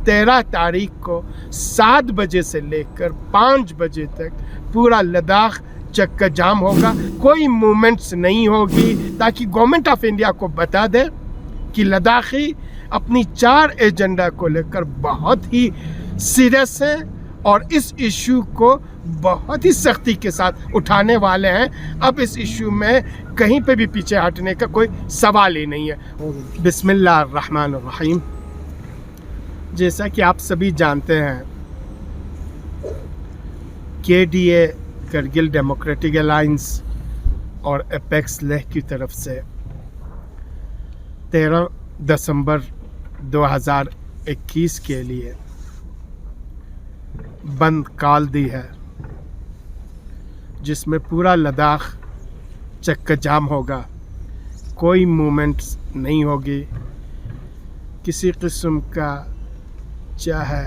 13 तारीख को 7 बजे से लेकर 5 बजे तक पूरा लद्दाख चक्का जाम होगा, कोई मूवमेंट्स नहीं होगी, ताकि गवर्नमेंट ऑफ इंडिया को बता दे कि लद्दाखी अपनी 4 एजेंडा को लेकर बहुत ही सीरियस है और इस इशू को बहुत ही सख्ती के साथ उठाने वाले हैं। अब इस इशू में कहीं पे भी पीछे हटने का कोई सवाल ही नहीं है। बिस्मिल्लाहिर्रहमानिर्रहीम। जैसा कि आप सभी जानते हैं, KDA करगिल डेमोक्रेटिक अलायंस और एपेक्स लेह की तरफ से 13 दिसंबर 2021 के लिए बंद कॉल दी है, जिसमें पूरा लद्दाख चक्का जाम होगा, कोई मूवमेंट्स नहीं होगी किसी किस्म का, चाहे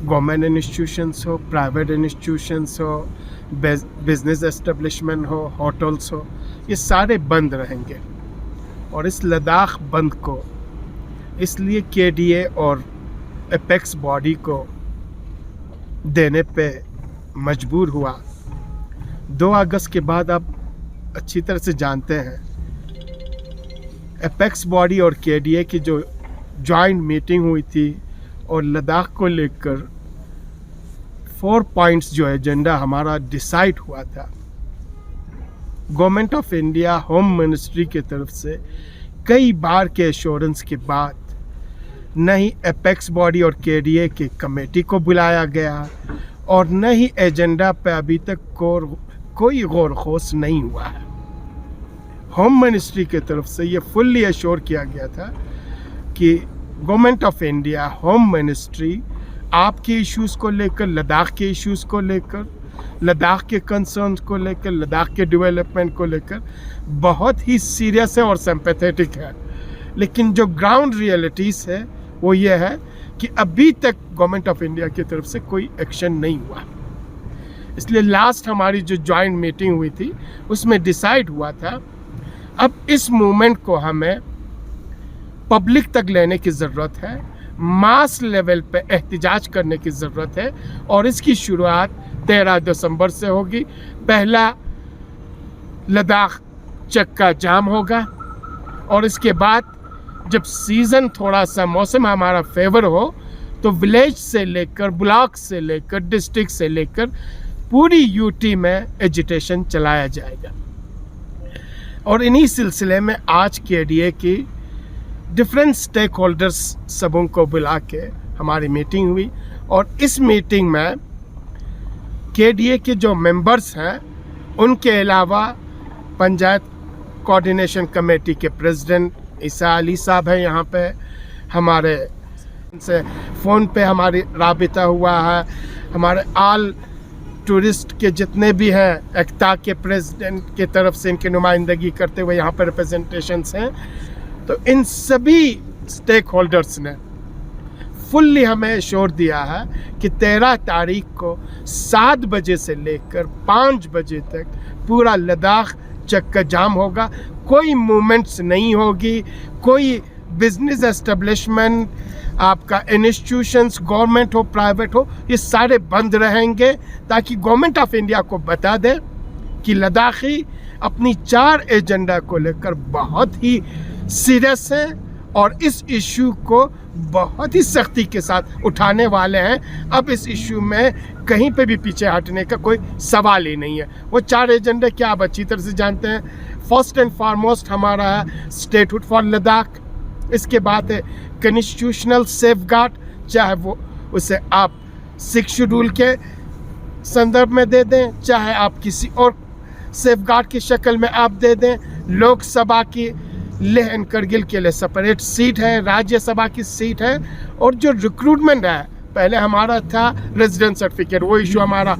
गवर्नमेंट इंस्टीट्यूशंस हो, प्राइवेट इंस्टीट्यूशंस हो, बिजनेस एस्टेब्लिशमेंट हो, होटल्स हो, ये सारे बंद रहेंगे। और इस लद्दाख बंद को इसलिए KDA और एपेक्स बॉडी को देने पे मजबूर हुआ। 2 अगस्त के बाद आप अच्छी तरह से जानते हैं, एपेक्स बॉडी और KDA की जो जॉइंट मीटिंग हुई थी और लद्दाख को लेकर 4 पॉइंट्स जो एजेंडा हमारा डिसाइड हुआ था, government of India home ministry की तरफ से कई बार के एश्योरेंस के बाद न ही एपेक्स बॉडी और KDA की कमेटी को बुलाया गया और न ही एजेंडा पे अभी तक कोई गौर खोस नहीं हुआ है। होम मिनिस्ट्री की तरफ से ये फुल्ली एश्योर किया गया था कि government of India home ministry आपके इश्यूज़ को लेकर, लद्दाख के इश्यूज़ को लेकर, लद्दाख के कंसर्न्स को लेकर, लद्दाख के डेवलपमेंट को लेकर बहुत ही सीरियस है और सिंपैथेटिक है। लेकिन जो ग्राउंड रियलिटीज़ है वो ये है कि अभी तक गवर्नमेंट ऑफ इंडिया की तरफ से कोई एक्शन नहीं हुआ। इसलिए लास्ट हमारी जो जॉइंट मीटिंग हुई थी उसमें डिसाइड हुआ था, अब इस मूवमेंट को हमें पब्लिक तक लेने की ज़रूरत है, मास लेवल पे एहतजाज करने की ज़रूरत है और इसकी शुरुआत 13 दिसंबर से होगी। पहला लद्दाख चक्का जाम होगा और इसके बाद जब सीज़न थोड़ा सा मौसम हमारा फेवर हो तो विलेज से लेकर, ब्लॉक से लेकर, डिस्ट्रिक्ट से लेकर पूरी UT में एजिटेशन चलाया जाएगा। और इन्हीं सिलसिले में आज KDA की डिफरेंट स्टेक होल्डर्स सबों को बुला के हमारी मीटिंग हुई और इस मीटिंग में KDA के जो मेंबर्स हैं उनके अलावा पंचायत कोऑर्डिनेशन कमेटी के प्रेसिडेंट ईसा अली साहब हैं, यहाँ पे हमारे से फ़ोन पे हमारी राबिता हुआ है, हमारे आल टूरिस्ट के जितने भी हैं एकता के प्रेसिडेंट के तरफ से इनकी नुमाइंदगी करते हुए यहाँ पर रिप्रेजेंटेशंस हैं। तो इन सभी स्टेक होल्डर्स ने फुल्ली हमें श्योर दिया है कि 13 तारीख को 7 बजे से लेकर 5 बजे तक पूरा लद्दाख चक्का जाम होगा, कोई मूवमेंट्स नहीं होगी, कोई बिजनेस एस्टेब्लिशमेंट, आपका इंस्टीट्यूशंस, गवर्नमेंट हो प्राइवेट हो, ये सारे बंद रहेंगे, ताकि गवर्नमेंट ऑफ इंडिया को बता दे कि लद्दाखी अपनी 4 एजेंडा को लेकर बहुत ही सीरियस है और इस इशू को बहुत ही सख्ती के साथ उठाने वाले हैं। अब इस इशू में कहीं पे भी पीछे हटने का कोई सवाल ही नहीं है। वो 4 एजेंडे क्या आप अच्छी तरह से जानते हैं। फर्स्ट एंड फॉरमोस्ट हमारा है स्टेटहुड फॉर लद्दाख, इसके बाद है कॉन्स्टिट्यूशनल सेफगार्ड, चाहे वो उसे आप 6 शेड्यूल के संदर्भ में दे दें, चाहे आप किसी और सेफगार्ड की शक्ल में आप दे दें। लोकसभा की लेह एंड करगिल के लिए सेपरेट सीट है, राज्यसभा की सीट है, और जो रिक्रूटमेंट है, पहले हमारा था रेजिडेंस सर्टिफिकेट, वो इशू हमारा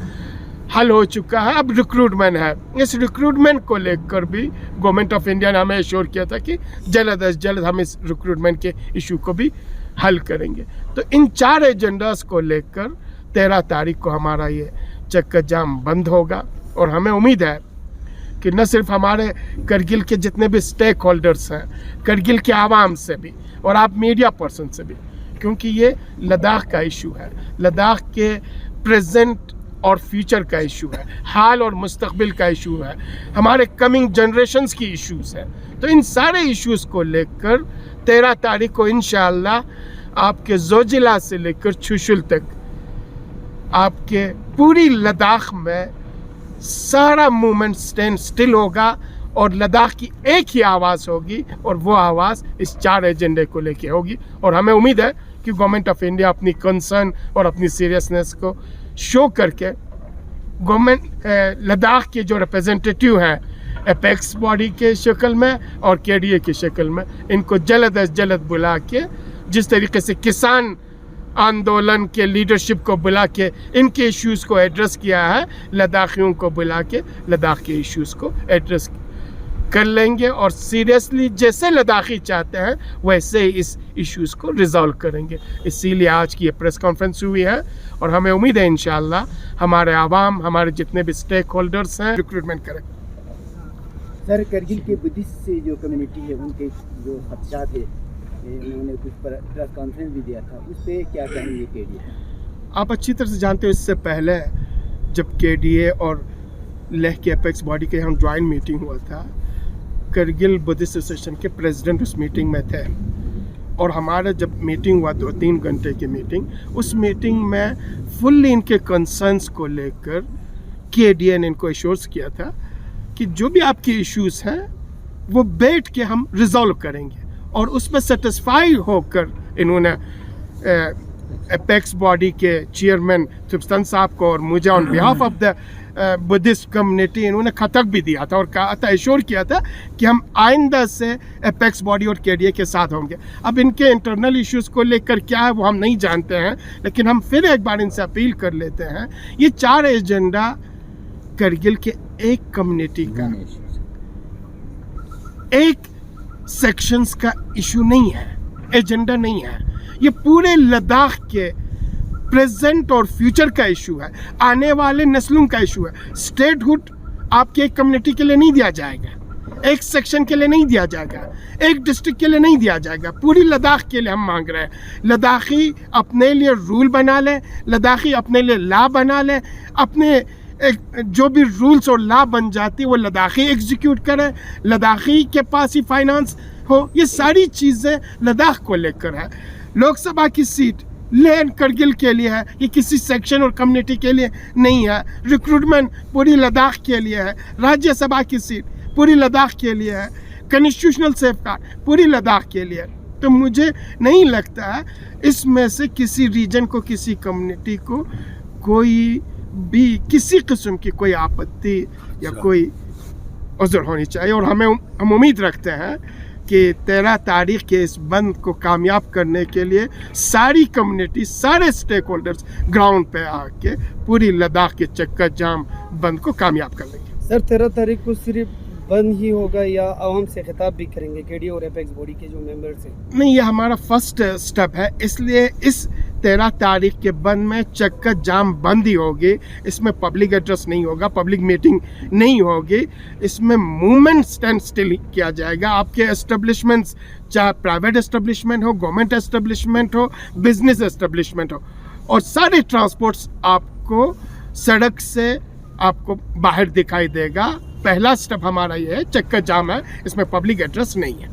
हल हो चुका है, अब रिक्रूटमेंट है। इस रिक्रूटमेंट को लेकर भी गवर्नमेंट ऑफ इंडिया ने हमें एश्योर किया था कि जल्द अज जल्द हम इस रिक्रूटमेंट के इशू को भी हल करेंगे। तो इन 4 एजेंडास को लेकर 13 तारीख को हमारा ये चक्का जाम बंद होगा और हमें उम्मीद है कि न सिर्फ हमारे करगिल के जितने भी स्टेक होल्डर्स हैं, करगिल के आवाम से भी और आप मीडिया पर्सन से भी क्योंकि ये लद्दाख का इशू है, लद्दाख के प्रेजेंट और फ्यूचर का इशू है, हाल और मुस्तकबिल का इशू है, हमारे कमिंग जनरेशंस की इश्यूज है। तो इन सारे इश्यूज को लेकर 13 तारीख को इंशाअल्लाह आपके जोजिला से लेकर छुशुल तक आपके पूरी लद्दाख में सारा मूवमेंट स्टैंड स्टिल होगा और लद्दाख की एक ही आवाज़ होगी और वो आवाज़ इस 4 एजेंडे को लेके होगी। और हमें उम्मीद है कि गवर्नमेंट ऑफ इंडिया अपनी कंसर्न और अपनी सीरियसनेस को शो करके गवर्नमेंट लद्दाख के जो रिप्रेजेंटेटिव हैं एपेक्स बॉडी के शक्ल में और केडीए की शक्ल में, इनको जल्द अज जल्द बुला के जिस तरीके से किसान आंदोलन के लीडरशिप को बुला के इनके इश्यूज़ को एड्रेस किया है, लद्दाखियों को बुला के लद्दाख के इश्यूज़ को एड्रेस कर लेंगे और सीरियसली जैसे लद्दाखी चाहते हैं वैसे इस इश्यूज़ को रिजॉल्व करेंगे। इसीलिए आज की ये प्रेस कॉन्फ्रेंस हुई है और हमें उम्मीद है इंशाअल्लाह हमारे आवाम, हमारे जितने भी स्टेक होल्डर्स हैं रिक्रूटमेंट करें। सर, करगिल के बुद्धिस्ट से जो कम्युनिटी है उनके जो खदशात है, उन्होंने कुछ प्रेस कॉन्फ्रेंस भी दिया था, उस पर क्या कहेंगे केडीए? आप अच्छी तरह से जानते हो इससे पहले जब केडीए और लेह के एपेक्स बॉडी के हम ज्वाइंट मीटिंग हुआ था, करगिल बुद्धिस्ट एसोसिएशन के प्रेसिडेंट उस मीटिंग में थे और हमारा जब मीटिंग हुआ 2-3 घंटे की मीटिंग, उस मीटिंग में फुल्ली इनके कंसर्न्स को लेकर केडीए ने इनको एश्योर्स किया था कि जो भी आपके इश्यूज़ हैं वो बैठ के हम रिजॉल्व करेंगे और उसमें सेटिस्फाई होकर इन्होंने एपेक्स बॉडी के चेयरमैन थुप्सन साहब को और मुझे on behalf of the Buddhist community इन्होंने खतक भी दिया था और कहा था, एश्योर किया था कि हम आइंदा से एपेक्स बॉडी और केडीए के साथ होंगे। अब इनके इंटरनल इश्यूज़ को लेकर क्या है वो हम नहीं जानते हैं, लेकिन हम फिर एक बार इनसे अपील कर लेते हैं, ये 4 एजेंडा करगिल के एक कम्युनिटी का, एक सेक्शंस का इशू नहीं है, एजेंडा नहीं है, ये पूरे लद्दाख के प्रेजेंट और फ्यूचर का इशू है, आने वाले नस्लों का इशू है। स्टेटहुड आपके एक कम्युनिटी के लिए नहीं दिया जाएगा, एक सेक्शन के लिए नहीं दिया जाएगा, एक डिस्ट्रिक्ट के लिए नहीं दिया जाएगा, पूरी लद्दाख के लिए हम मांग रहे हैं। लद्दाखी अपने लिए रूल बना ले, लद्दाखी अपने लिए लॉ बना ले, अपने जो भी रूल्स और लॉ बन जाती है वो लद्दाखी एग्जीक्यूट करे, लद्दाखी के पास ही फाइनेंस हो। ये सारी चीज़ें लद्दाख को लेकर है। लोकसभा की सीट लेह करगिल के लिए है, ये किसी सेक्शन और कम्युनिटी के लिए नहीं है। रिक्रूटमेंट पूरी लद्दाख के लिए है, राज्यसभा की सीट पूरी लद्दाख के लिए है, कॉन्स्टिट्यूशनल सेफगार्ड पूरी लद्दाख के लिए है। तो मुझे नहीं लगता है इसमें से किसी रीजन को, किसी कम्युनिटी को कोई भी किसी किस्म की कोई आपत्ति या कोई उज़्र होनी चाहिए। और हम उम्मीद रखते हैं कि 13 तारीख के इस बंद को कामयाब करने के लिए सारी कम्युनिटी, सारे स्टेक होल्डर्स ग्राउंड पे आके पूरी लद्दाख के चक्का जाम बंद को कामयाब कर लेंगे। सर, 13 तारीख को सिर्फ बंद ही होगा या आवाम से खिताब भी करेंगे केडीए और एपेक्स बॉडी के जो मेंबर्स हैं? नहीं, ये हमारा फर्स्ट स्टेप है, इसलिए इस 13 तारीख के बंद में चक्का जाम बंद ही होगी। इसमें पब्लिक एड्रेस नहीं होगा, पब्लिक मीटिंग नहीं होगी, इसमें मूवमेंट स्टैंड स्टिल किया जाएगा। आपके एस्टेब्लिशमेंट्स, चाहे प्राइवेट एस्टेब्लिशमेंट हो, गवर्नमेंट एस्टेब्लिशमेंट हो, बिजनेस एस्टेब्लिशमेंट हो, और सारे ट्रांसपोर्ट्स आपको सड़क से आपको बाहर दिखाई देगा। पहला स्टेप हमारा ये है, चक्का जाम है, इसमें पब्लिक एड्रेस नहीं है।